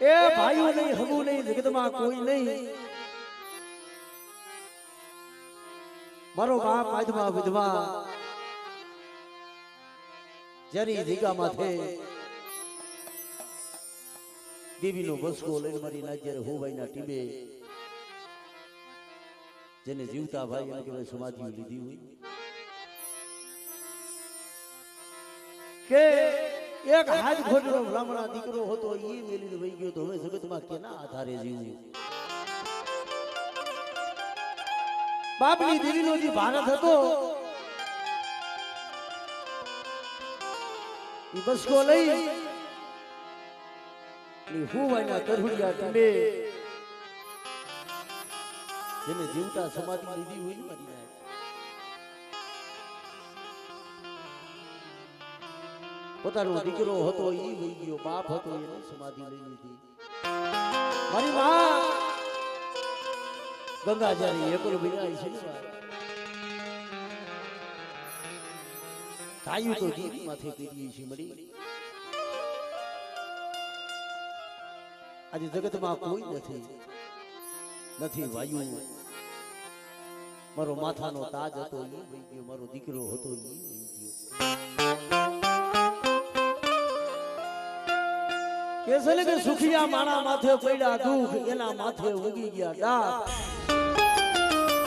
એ ભાઈઓ નહીં, હગું નહીં, જગતમાં કોઈ નહીં. મારો બાપ આદમા વિધવા જરી જીગા માથે દેવીનો બસકો લઈને મારી નાજ્યારે હોવાઈના ટીબે જેને જીવતા ભાઈ એને કહેવાય સમાધિ લીધી હોય કે એક હાથ ખોટનો બ્રાહ્મણા દીકરો હતો એ મેલીને વહી ગયો તો હવે જગતમાં કેના આધારે જીવવું. બાપની દેવીનો જે ભારત હતો એ બસકો લઈ હુવાઈના કરહુડિયા ટીબે જેને જીવતા સમાધિ લીધી હોય ને મારી પોતાનો દીકરો હતો એ વહી ગયો, બાપ હતો એને સમાધિ લઈ લીધી. મારી માં ગંગા જ્યારે એકલ બિનાય છે ને કાયું તો દીવી માથે કરી છે મળી. આજે જગતમાં કોઈ નથી, નથી વાયુ. મારો માથાનો તાજ હતો એ વહી ગયો, મારો દીકરો હતો એ વહી ગયો. કેસલે કે સુખિયા માણા માથે પડ્યા દુઃખ, એના માથે ઉગી ગયા ડાબ.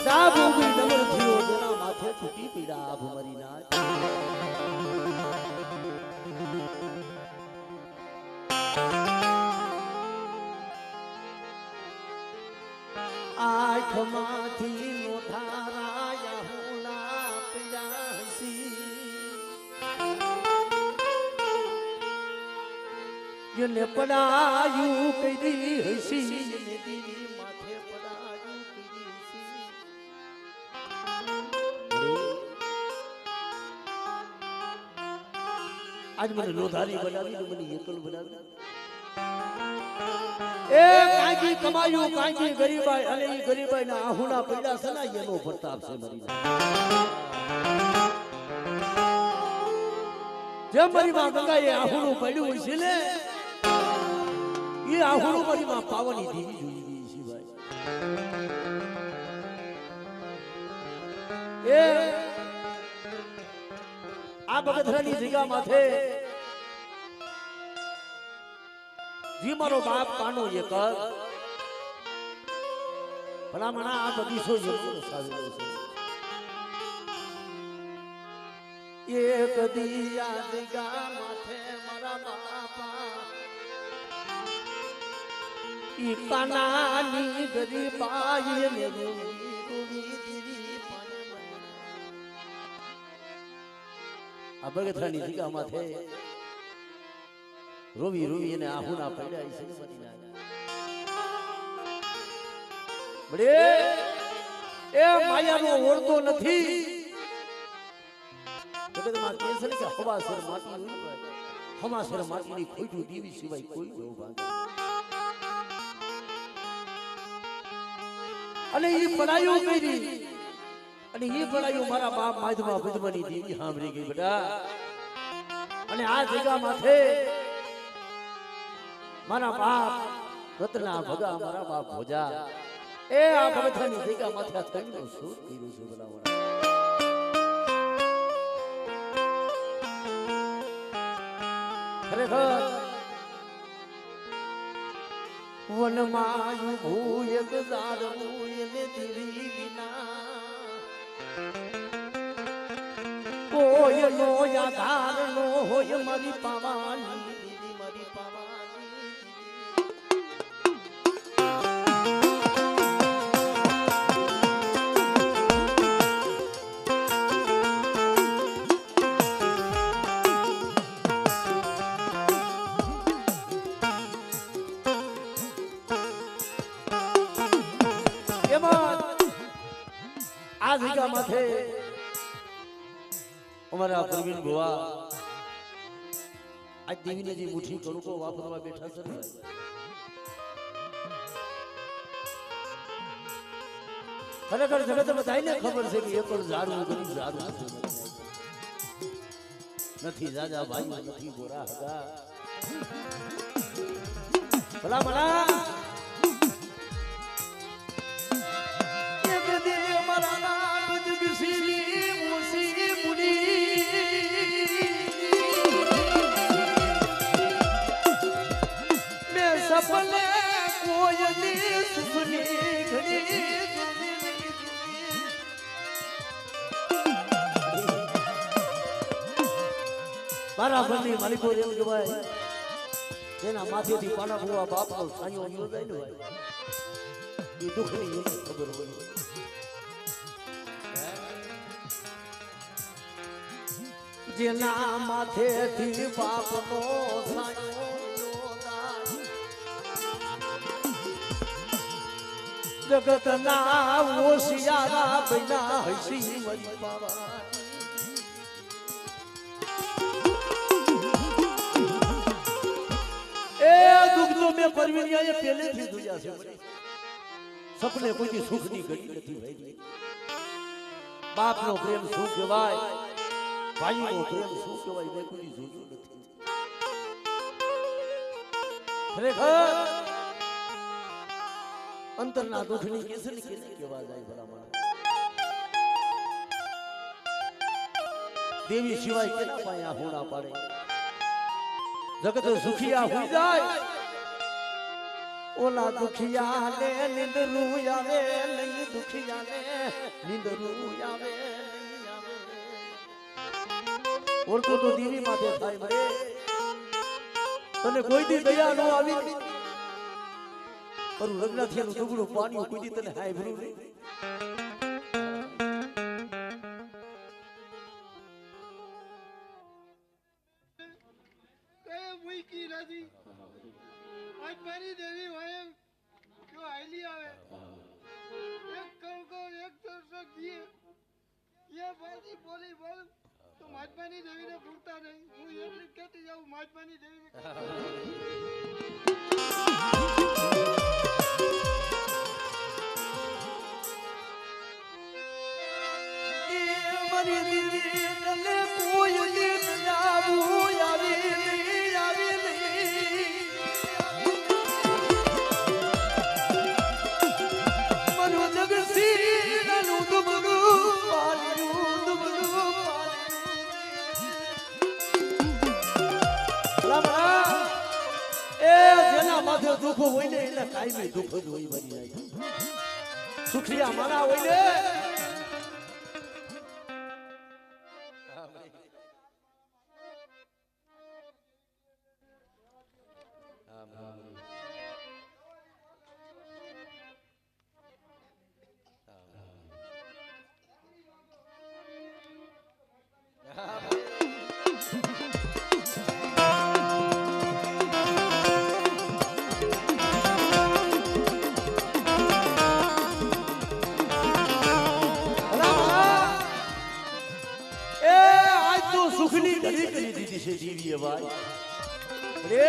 ડાબ ઉગી ડમર થયો, એના માથે તૂટી પડ્યા આભ મરી ના. આંખમાંથી નોઠારાયા હોના પ્યાસી જેને પડાયું કરી હસી, જેને દીવી માથે પડાયું કરી હસી. આજ મને લોધારી બનાવી, મને એકલ બનાવી. એ કાંકી કમાયું, કાંકી ગરીબાઈ, અને એ ગરીબાઈ ના આહુના પડ્યા છે ને એનો પ્રતાપ છે મરી. જેમ મારી માં ગંગાએ આહુનું પડ્યું હોય છે ને એ આહુનું મારી માં પાવાની દેવી જોઈ ગઈ છે ભાઈ. એ આ બગધરાની જગ્યા માથે જી મારો બાપ કાનો એક ભલામણા આ બગીચો જેવો સાવેલો છે. એક દિયા જગ્યા માથે મારા બાપા ઈ કાનાની ગરીબાઈ ને આ બગધરાની જગ્યા માથે રોવી રોવી એને આહુના પડ્યા છે ને બની ના. બડે એ માયાનો ઓળતો નથી. જગતમાં કે છે કે હવાસર માટી હોય, હવાસર માટીની ખોટું દેવી સિવાય કોઈ જેવું ભાગે. અને એ પડાયું કરી, અને એ પડાયું મારા બાપ માધવા ભજવાની દેવી સાંભળી ગઈ બેટા. અને આ જગ્યા માથે મારા બાપ રત્ના ભગા, મારા બાપ ભોજા એ આ ભગતની જગ્યા માથે થઈને શું કર્યું છે બોલાવવા. ખરેખર વનમાં ભૂય ગજારવું એને દીવી વિના કોઈ નો આધાર નો હોય મારી પાવાની દીદી, મારી પાવાની. આ જગ્યા માથે અમારા પ્રવીણ ગોવા આજ દેવીને જે મુઠ્ઠી કણુકો વાપરવા બેઠા છે ને ખરેખર જગત બધાને ખબર છે કે એ પણ ઝાડવું ગરીબ ઝાડવું નથી. રાજા ભાઈ નથી ગોરા હગા ભલા ભલા એક દિન મારા નામ જગસીલી મુસી મુની મે સપને કોયલી સુની ઘડી મારા બંને માલિકો એમ કહેવાય જેના માથેથી પાણા ભરવા બાપનો છાંયો યોજાય ને ભાઈ એ દુઃખની એને ખબર હોય જેના માથેથી બાપનો છાંયો યોજાય જગતના ઓશિયારા બૈના હસી મરી પાવા મેં પરવીનિયાએ પહેલેથી જોયા છે સપને કોઈ સુખની ઘડી નથી ભાઈ બાપનો પ્રેમ શું કહેવાય ભાઈનો પ્રેમ શું કહેવાય મેં કોઈ જોયું નથી ખરેખર અંતરના દુઃખની કેસરી કેને કહેવા જાય ભલામણ દેવી સિવાય કેના પાયા હોણા પાડે જગત સુખિયા હોઈ જાય ઓલા દુખિયા ને નિંદરું આવે નહીં દુખિયા ને નિંદરું આવે નહીં આવે ઓળખો તો દેવી માથે થાય મરે તને કોઈ દી દયા નો આવી પર લગ્ન થયેલું ટુકડું પાણી કોઈ દી તને હાય ભરું નહીં મારી દેવી હોય જો આઈલી આવે એક કણકો એક દોસો ગીએ ये बाजी बोली बोल तो महात्मानी देवी ने भूलता नहीं હું એટલી કહેતી જાઉં महात्मानी देवी એ મારી દીદી તને કોઈ દિન જાવું આવી દુઃખ હોય ને એટલે કાયમી દુઃખ જ હોય બની જાય સુખિયા માણા હોય ને સુખની ઘડી કરી દીધી છે જીવીએ ભાઈ રે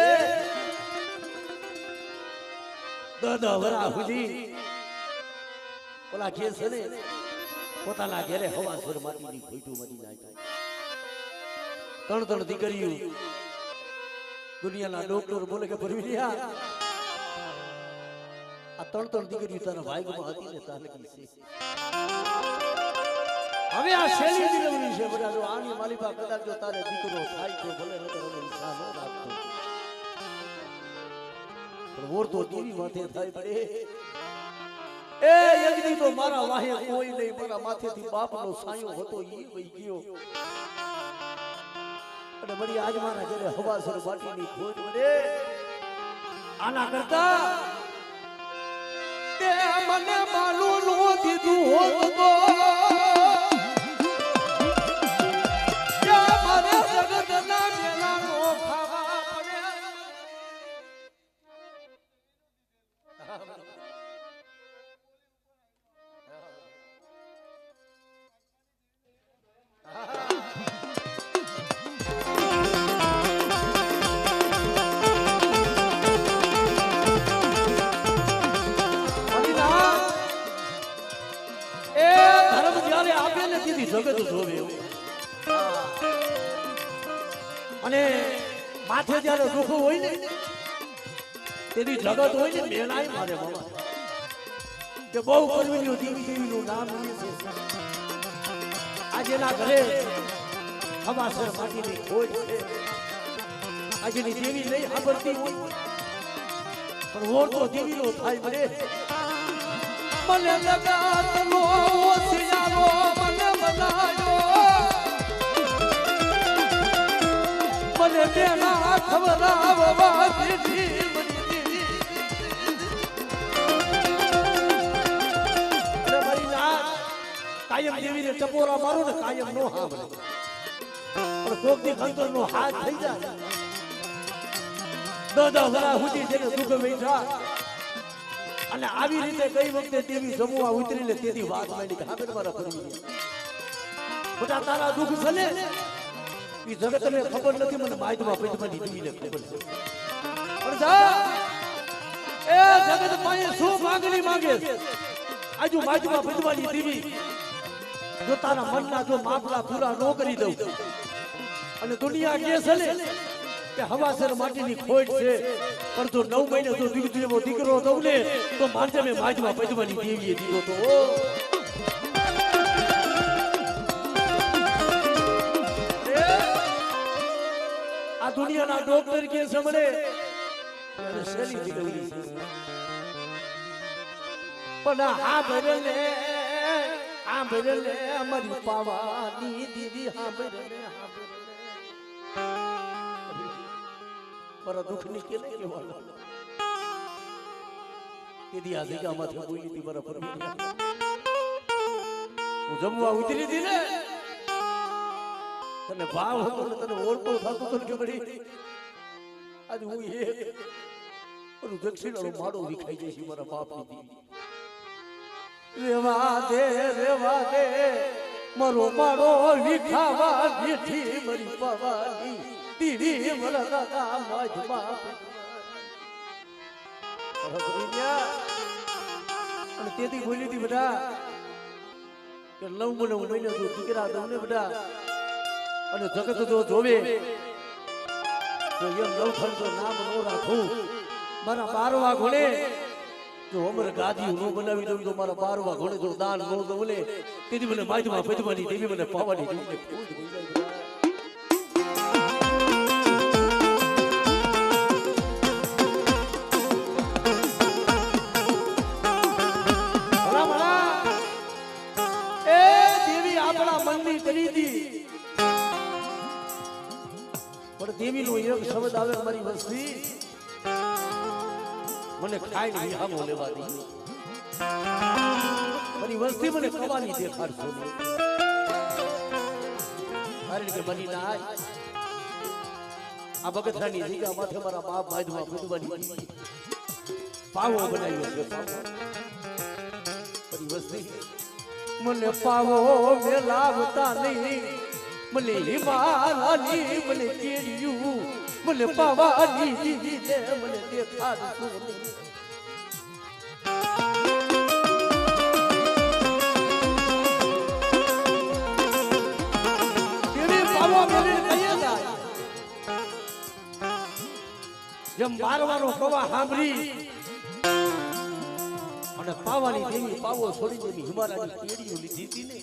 દાદા વરા સુધી ઓલા કે છે ને પોતાના ઘરે હવા સુર માટીની ખોટું મરી નાખ્યું ત્રણ ત્રણ દીકરીઓ દુનિયાના ડોક્ટર બોલે કે પરવીનિયા આ ત્રણ ત્રણ દીકરીઓ તારા ભાઈમાં હતી ને તારે કી છે હવે આ શેલી દિલવની છે બધા જો આની માલિકા કદાચ જો તારે દીકરો થાય તો ભલે ન કરે ઈચ્છા ન રાખતો પણ વોર તો દેવી માથે થાય પડે એ યજ્ઞી તો મારા વાહે કોઈ નહીં મારા માથેથી બાપનો સાયો હતો ઈ વઈ ગયો અને બડી આજ મારા ઘરે હવાસર બાટીની ખોટ પડે આના કરતા તે મને માલું નો દીધું હોત તો જગત જોવે અને માથે જ્યારે દુઃખ હોય ને તેની જગત હોય ને મેલાય મારે મામા કે બહુ કરવીનું દેવી દેવીનું નામ લે છે આજે ના ઘરે હવાસર માટીની ખોજ છે આજની દેવી નહીં સાંભળતી હોય પણ ઓર તો દેવીનો થાય મને મને લગાતનો ઓસિયારો મને બનાયો મને બેના ખવરાવવા દીધી કાયમ દેવીને ટપોરા મારો ને કાયમ નો સાંભળે પણ કોકની ખંતર નો હાથ થઈ જાય દાદા વરા સુધી જેને દુઃખ બેઠા અને આવી રીતે કઈ વખતે દેવી જમવા ઉતરીને તેથી વાત માંડી કે હા મારા ફરી બધા તારા દુઃખ છે ને એ જગતને ખબર નથી મને માહિતમાં પૈસાની દેવીને ખબર છે પણ જા એ જગત પાસે શું માંગણી માંગે આજુ માહિતમાં પૈસાની દેવી જો તારા મનના જો માપલા પૂરા ન કરી દઉં અને દુનિયા કે છે ને કે હવાસર માટીની ખોટ છે પણ જો 9 મહિને જો દીકરો દઉં ને તો માનજે મેં માજમાં પૈદવાની દેવીએ દીધો તો આ દુનિયાના ડોક્ટર કે છે મને શેલી દીકરી પણ આ ભરેલે અમારી પાવાની દીદી પર દુઃખની કે નહીં કહેવાનું દીદી આ જગ્યામાંથી બોલી હતી મારા પર હું જમવા ઉતરી હતી ને તને ભાવ હતો ને તને ઓળખો થતો તો કે બડી આજે હું એ ઓલું દક્ષિણાનો માળો વિખાઈ જાય છે મારા બાપની દીદી રેવા દે મારો મારો વિખાવા બેઠી મરી પાવાની દીદી મરા દાદા માજમાં અને તેથી બોલી હતી બધા કે 9 મહિને જો દીકરા દઉં ને બધા અને જગત જો જોવે તો એમ નવખંડ તો નામ નો રાખું મારા 12વા ઘોડે જો અમર ગાદી નો બનાવી દઉં તો મારા 12વા ઘોડે જો દાન નો દઉં ને તેથી મને માહિતમાં પૈદવાની દેવી મને પાવાની દેવી ખોજ થઈ જાય દેવી નો એક શબ્દ આવે મારી વસ્તી મને ખાઈને વિહામો લેવા દી મારી વસ્તી મને કવાની દેખાડશો કારણ કે બની ના આ બગથરાની જગ્યા માથે મારા બાપ બાજમાં પૂજવાની પાવો બનાવ્યો છે પાવો મારી વસ્તી મને પાવો મેલાવતા નહીં મને હિમાલયની મને કેડિયું મને પાવાની દીદી મને દેખાડશો કેવી પાવો મેલીને કહીએ જાય જેમ મારવાનો કવા સાંભળી અને પાવાની દેવી પાવો છોડી દેવી હિમાલયની કેડિયું લીધી હતી ને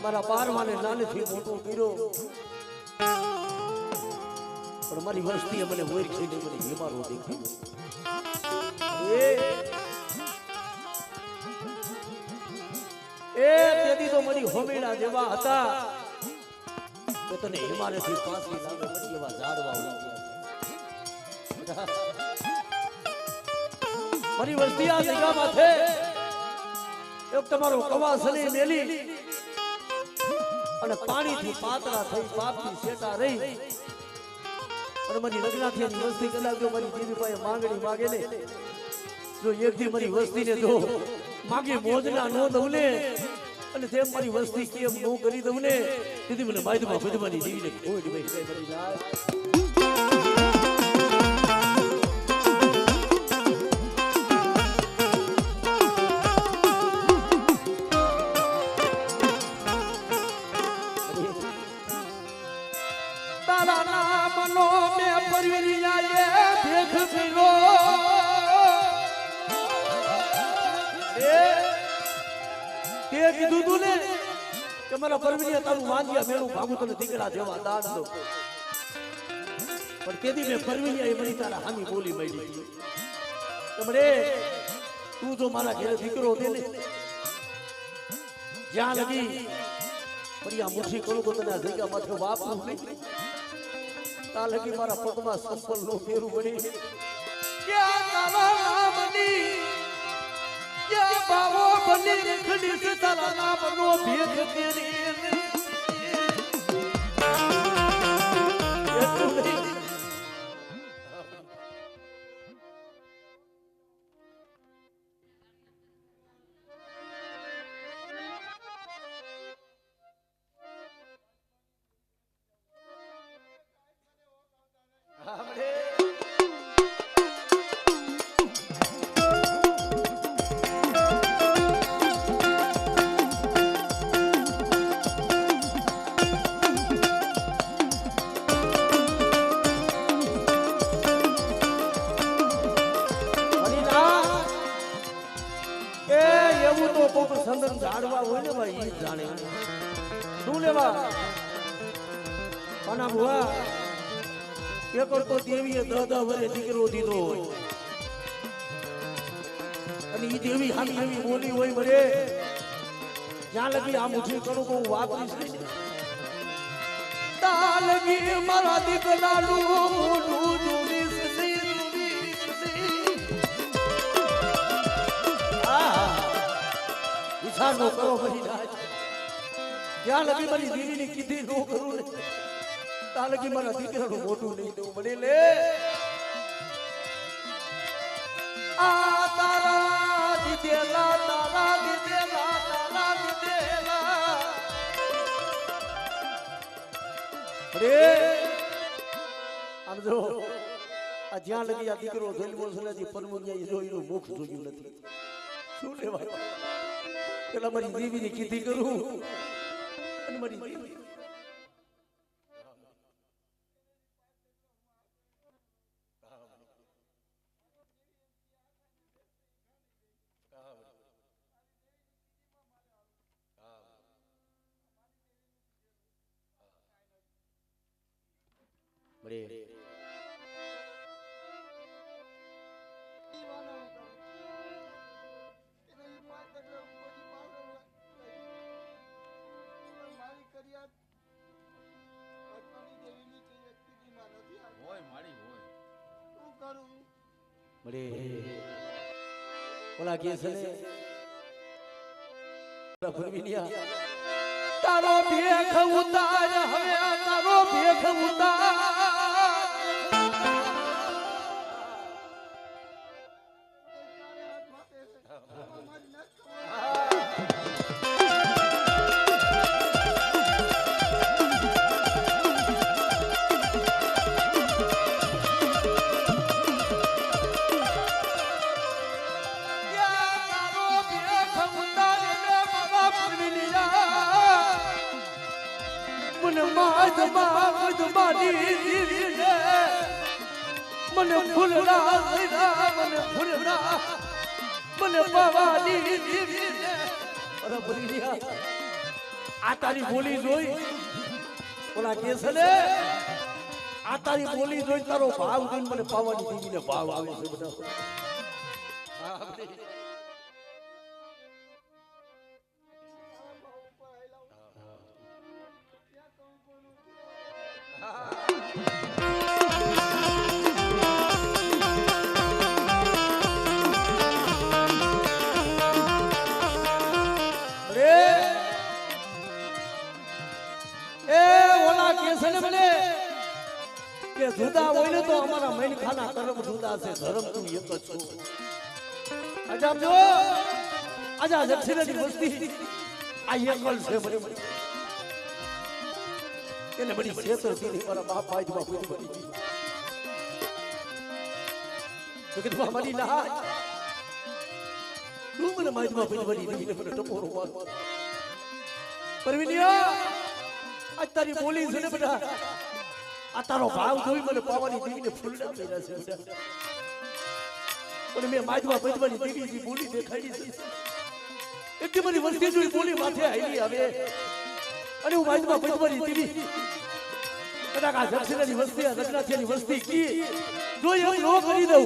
મારા 12વાને નાનેથી મોટો કર્યો પણ મારી વસ્તીએ મને વોર ખીને મને હિમારો દેખાયો એ તેથી તો મારી હોમેડા જેવા હતા કે તને હિમારેથી પાછી લાગે મને એવા ઝાડવા ઉગી ગયા મારી વસ્તી આ જગ્યામાં છે એક તમારો કવાસલી મેલી અને પાણીથી પાતળા થઈ પાપથી શેટા રહી અને મારી લગ્નાથી વસ્તી કદાચ જો મારી દેવી પાસે માંગણી માગે ને જો એકથી મારી વસ્તીને જો માગે મોજના નો દઉં ને અને તેમ મારી વસ્તી કેમ નો કરી દઉં ને તેથી મને માહિતીમાં ભજવાની દેવીને ખોટ ભાઈ મારી લાજ પરવીરિયાએ ભેખ પીરો તે કીધું તું ને કે મારા પરવીરિયા તારું માંજ્યા મેળું ભાગું તને દીકરા જેવા દાન દો પણ તેથી મેં પરવીરિયાએ મળી તારા હામી બોલી મળી તમારે તું જો મારા ઘરે દીકરો દે ને જ્યાં લગી પણ આ મુઠી કરું તો તને આ જગ્યા માથે વાપરું નહીં ત્યાં લગી મારા પગમાં સંપલ નો ફેરું પડી ક્યાં તારા નામની ક્યાં બાવો બની દેખડી છે તારા નામનો ભેદ તેરી એટલું નહીં સંદન ઝાડવા હોય ને ભાઈ ઈ જાણે શું લેવા પાના ભુવા એકર તો દેવીએ 10 વર્ષે દીકરો દીધો હોય અને ઈ દેવી હામી એવી બોલી હોય મરે જ્યાં લગી આ મુઠી કરું હું વાપરીશ નહીં તા લગી મારા દીકરાનું મોઢું જોડીશ નો કરો બની જાય ત્યાં લગી મારી દેવીની કીધી નો કરું ને ત્યાં લગી મારા દીકરાનું મોઢું નહીં દઉં મને લે આ તારા દીદેલા અરે આમ જો આ જ્યાં લગી આ દીકરો જોઈ બોલશે નથી પરમુનિયા જોઈનું મુખ જોયું નથી શું લેવાય પેલા મારી દેવીની કીધી કરું અને મારી દેવી ઓલા કે છે ને તારો ભેખ ઉતાર હવે તારો ભેખ ઉતાર મને ફૂલડા મને પાવાની અરે બરીયા આ તારી બોલી જોઈ ઓલા કે છે ને આ તારી બોલી જોઈ તારો ભાવ જોઈને મને પાવાની દીવીને ભાવ આવે છે બધા જુદા હોય ને તો અમારા મૈનખાના કર્મ જુદા છે ધર્મ તું એક જ છું અજાબ જો આજા જક્ષિણની વસ્તી આ એકલ છે મને એને બડી છેતર થી મારા બાપ ભાઈ માં કોઈ બની તો કે તું અમારી ના તું મને માઈમાં કોઈ બની નહીં મને ટપોરો માર પરવીનિયા આજ તારી બોલી છે ને બેટા આ તારો ભાવ જોઈ મને પાવાની દેવીને ફૂલડા મેરા છે બેટા. અને મેં માજવા પજવાની દેવીજી બોલી દેખાડી છે. એટલી બધી વસ્તી જોઈ બોલી માથે આવીલી આવે અને હું માજવા પજવાની દેવી કદાચ આ જક્ષનાની વસ્તી આ જગન્નાથની વસ્તી કી જોઈ એમ નો કરી દઉં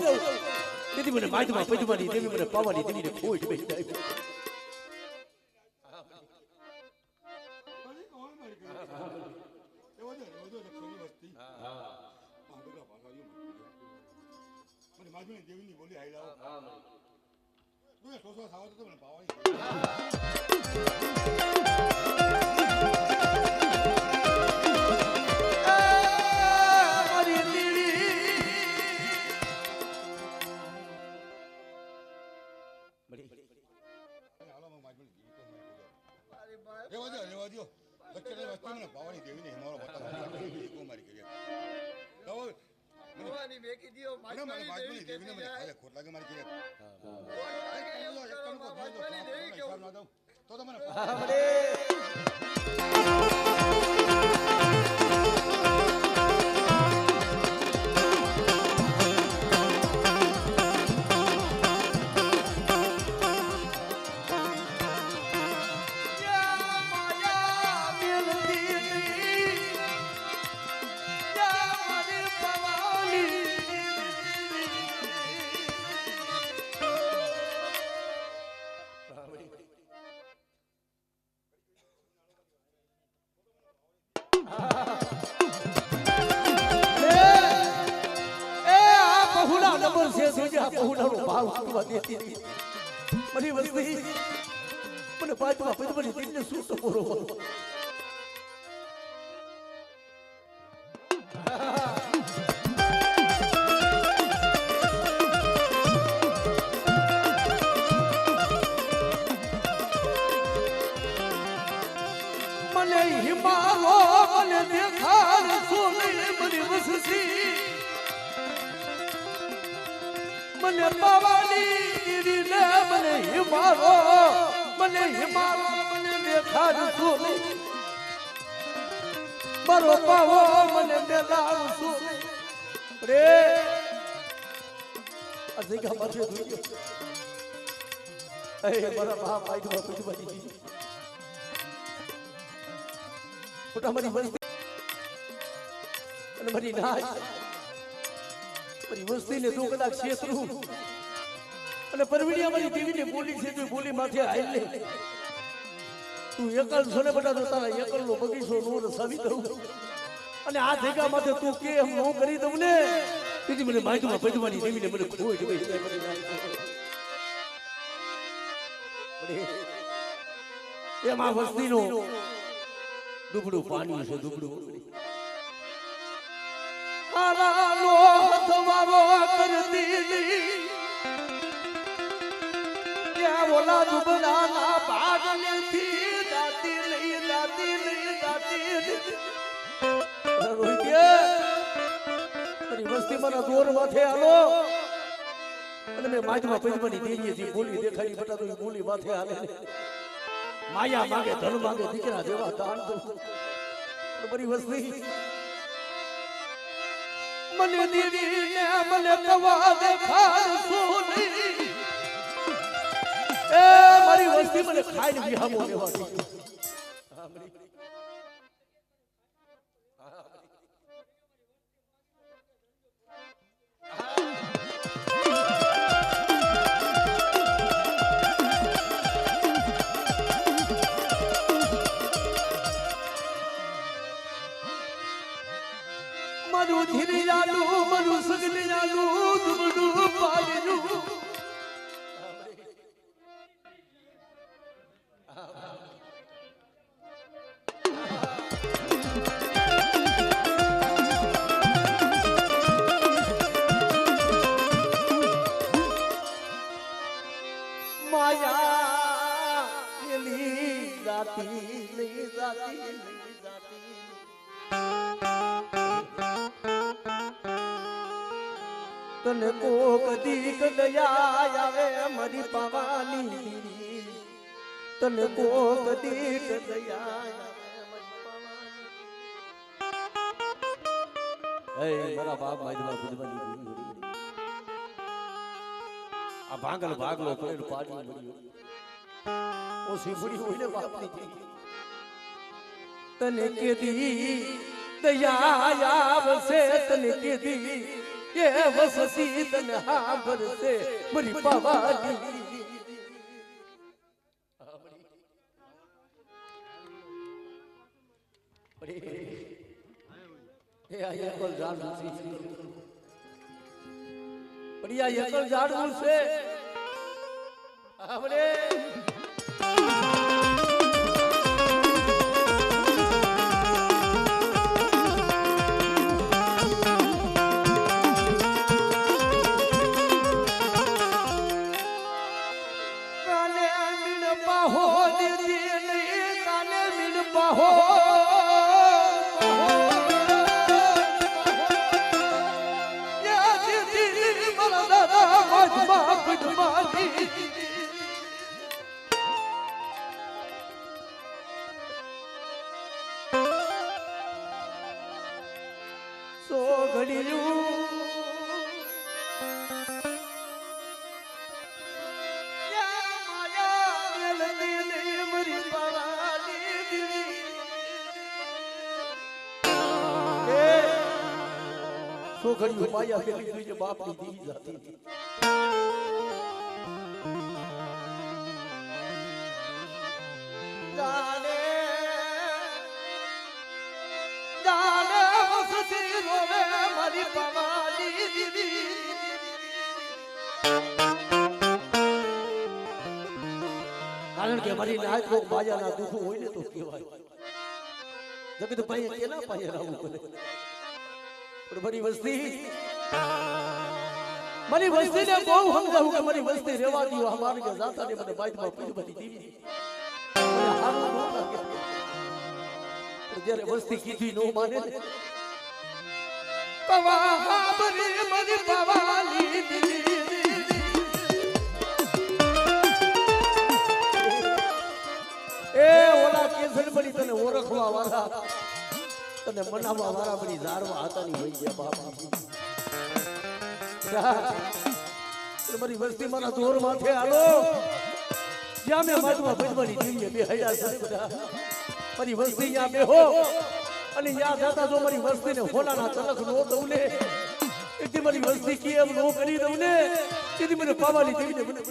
તેથી મને માજવા પજવાની દેવી મને પાવાની દેવીને ખોટ બેસી આવી. દેવીની બોલી હાઈ લાવો તું સોસો સાવ તો મને પાવાની રેવા દો બચ્ચા વસ્તુ મને પાવાની દેવીને હિમારો બતાવો મારી કરી ભવાની મેકી દિયો મારી દેવી મને ખાલે ખોટ લાગે મારી કરી તો મને મને વસ્તી મને પાછવા પજવાની દેવીને શું સપોરો મને હિમાલો મને દેખાડ સોની મને વસતી મને પાવાની દેવીને મને હિમાલો મને દેખાડ સોની મારો પાવો મને બેદાડ સોની રે આ જગ્યા માથે ધોઈ ગયો એ મારા બાપ આઈડવા કુછ બની પોતા મારી વસ્તી અને મારી નાચ મારી વસ્તીને તું કદાચ ક્ષેત્રું અને પરવીડિયા મારી દેવીને બોલી છે તું બોલી માથે આઈ લે તું એકલ છો ને બેટા તો તારા એકલનો બગીચો નો રસાવી દઉં અને આ જગ્યા માથે તું કે એમ નો કરી દઉં ને તેથી મને માહિતીમાં પજવાની દેવીને મને ખોઈ ગઈ છે એમાં વસ્તીનો દુબળું પાણી છે દુબળું હારાનો તમારો કરતી ત્યાં ઓલા દુબળાના ભાગલેથી દાતી નહીં રોહિત વસ્તી મારા દોર માથે આલો અને મેં માજમાં પજવાની દેવીએ જે બોલી દેખાડી બટા તો બોલી માથે આલે માયા માંગે ધન માંગે દીકરા જેવા દાન દઉં બરી વસ્તી મને દેવીને મને કવા દેખાડ સોની એ મારી વસ્તી મને ખાઈને વિહામો લેવા દે મારું ધીરિયાનું મારું સગલિયાનું દુબડું પાડ્યું માયા એલી જાતી નહીં જાતી તને કોક દીક દયા આવે મારી પાવાની તને કોક દીક દયા આવે મારી પાવાની એ મારા બાપ માયદમાં ગુદવાની ગઈ વળી. આ ભાંગલ ભાગલો પડેલ પાડી મળ્યો ઓછી પડી હોય ને બાપની થઈ. તને કેદી દયા આવશે તને કેદી એ વસતી તને હાંભળશે મારી પાવાની. એ આ એકલ ઝાડવું છે પણ આ એકલ ઝાડવું છે આપણે સો ઘડીયું સો ઘડીયું માયા પેલી જોઈએ બાપની દીવી જાતી હતી. કારણ કે મારી નાચ કોક બાજાના દુઃખ હોય ને તો કહેવાય જગત ભાઈ કેના પાયે રાવું કરે પણ મારી વસ્તી ને બહુ સમજાવું કે મારી વસ્તી રહેવા દો અમારે કે જાતા ને મને બાઈકમાં પડી બધી દીવી મને હારું ન લાગે પણ જ્યારે વસ્તી કીધી નો માને ને પવા હાબરી મને પવાની દીવી એ ઓલા કેસર બની તને ઓળખવા વાળા તને મનાવવા વાળા બની ઝાડવા હાથાની હોય ગયા બાપા. મારી વસ્તી મારા દોર માથે હાલો જ્યાં મેં માથમાં ભજવાની જોઈએ બે હૈયા છે બધા મારી વસ્તી ત્યાં બેહો અને યાદ હતા જો મારી વસ્તીને હોલાના તલક નો દઉં ને એથી મારી વસ્તી કેમ નો કરી દઉં ને તેથી મને પાવાની દેવીને મને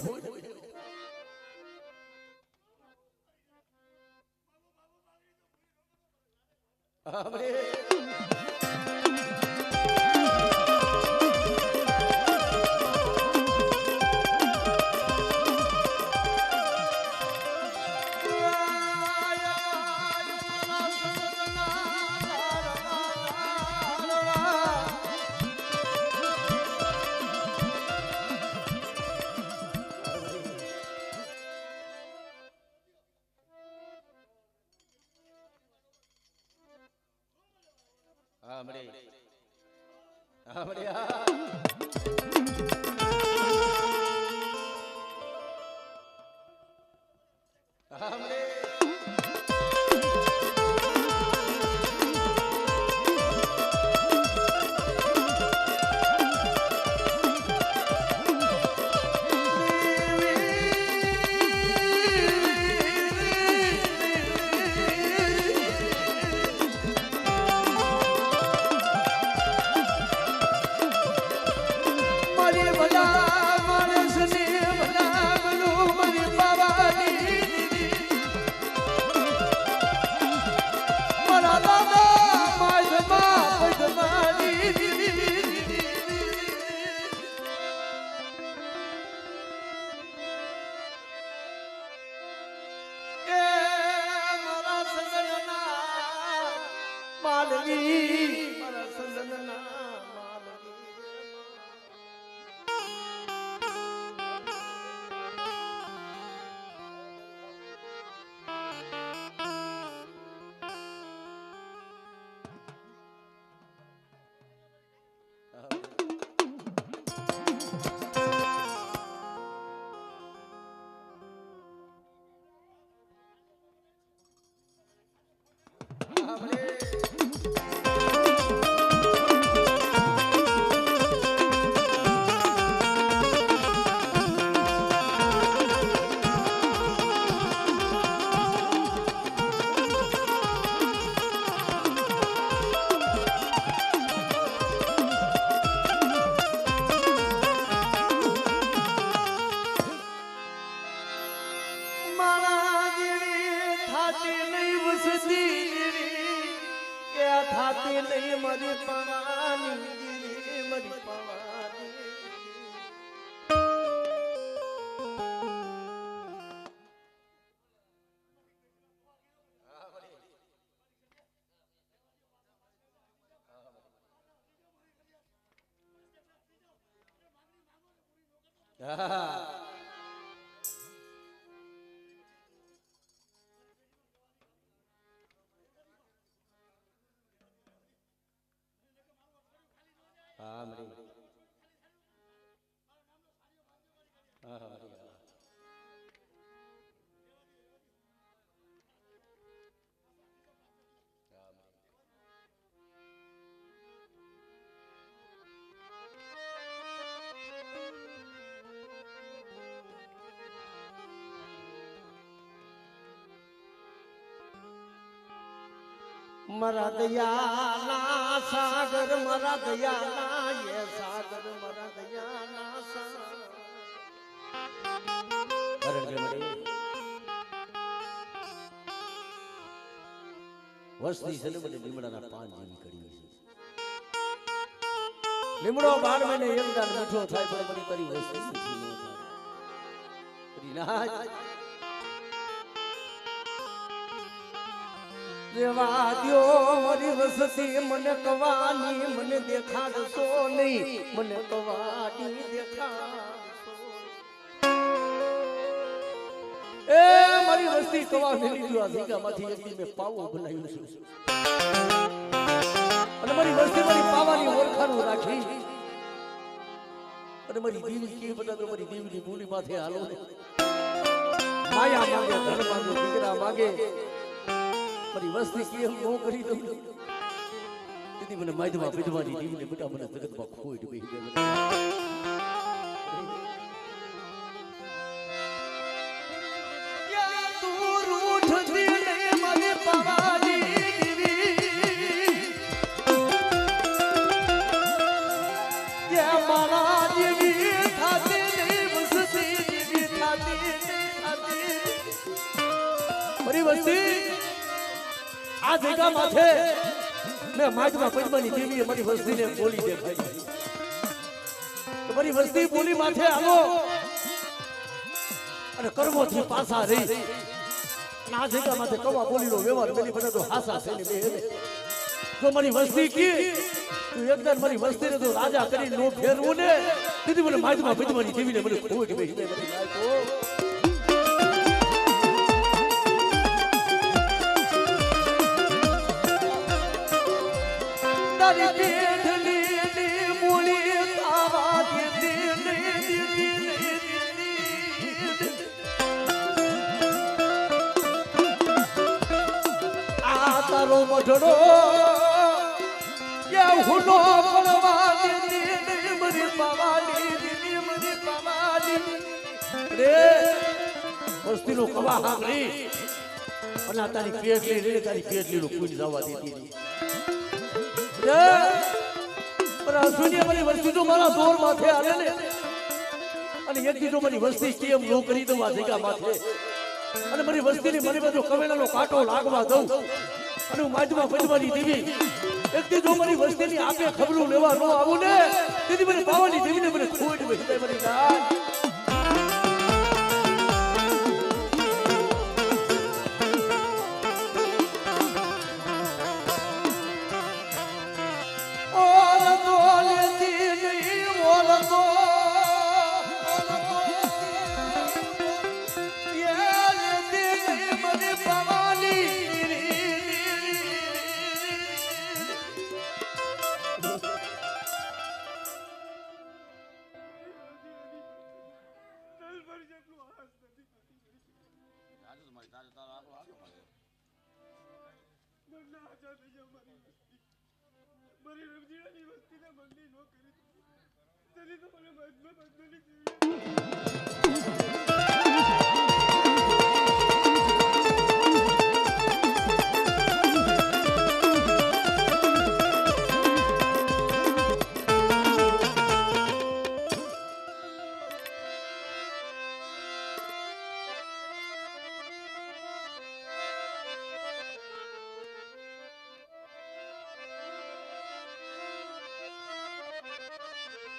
થાતી નહીં મારી પવાની મારી પવાની હા મળી હા મરા દયાના સાગર મરા દયાના એ સાગર મરા દયાના સાગર વસ્તી છે ને મને લીમડાના પાન જેવી કરી છે લીમડો 12 મહિને એક દાન મીઠો થાય પણ મને કરી વસ્તી નથી ન થાય કરી ના રેવા દ્યો મારી વસતી મને કવાની મને દેખાડશો નહીં મને કવાની દેખાડશો એ મારી વસ્તી કવા મેલી દીધું આ ઝીંગામાંથી એક દી મેં પાવો બનાવ્યું છે અને મારી વસ્તી મારી પાવાની ઓળખાણું રાખી અને મારી દેવી કે બધા તો મારી દેવીની બોલી માથે હાલો ને માયા માંગે ધન માંગે દીકરા માંગે મારી વસ્તી કેમ નો કરી દઉં દીદી મને માયદમાં વિધવાની દીવીને બેટા મને જગતમાં ખોઈ બેહી દે યા તું રૂઠ દિલે મને પાવાની દીવી યા મારા દેવી થાતી નહીં વસતી દેવી થાતી મારી વસ્તી આ જગ્યા માથે મેં માજમાં પદ્માની દેવીએ મારી વસ્તીને બોલી દેખાડી મારી વસ્તી બોલી માથે આવો અને કર્મોથી પાછા રહી અને આ જગ્યા માથે કવા બોલીનો વ્યવહાર મેલી બધા તો હાસા છે ને બે જો મારી વસ્તી કી તું એકદમ મારી વસ્તીને તો રાજા કરી નો ફેરવું ને દીદી મને માજમાં પદ્માની દેવીને મને ખોટ બેહી દે મને લાગો તારો મઢડો યા હુનો પડવાની દીદી મરી પાવાની દીદી મરી પાવાની રે વસ્તીનો કવા હાંગરી અને તારી પેટલી રે તારી પેટલીનો કોઈ જવા દેતી રે પર આ દુનિયા મારી વસ્તી તો મારા દોર માથે આલે ને અને એક દીધો મારી વસ્તી કેમ નો કરી દઉં આ જગ્યા માથે અને મારી વસ્તીની મારી બધો કવેલાનો કાંટો લાગવા દઉં અને હું માજમાં પદ્માની દેવી એક દી જો મારી વસ્તીની આપે ખબરું લેવા ન આવું ને તેથી મને પાવાની દેવીને મને ખોટ બેસી મારી ગાય મારી રમજીડાની વસ્તીને બંધી ન કરી તરી તો મને મજમાં બંધની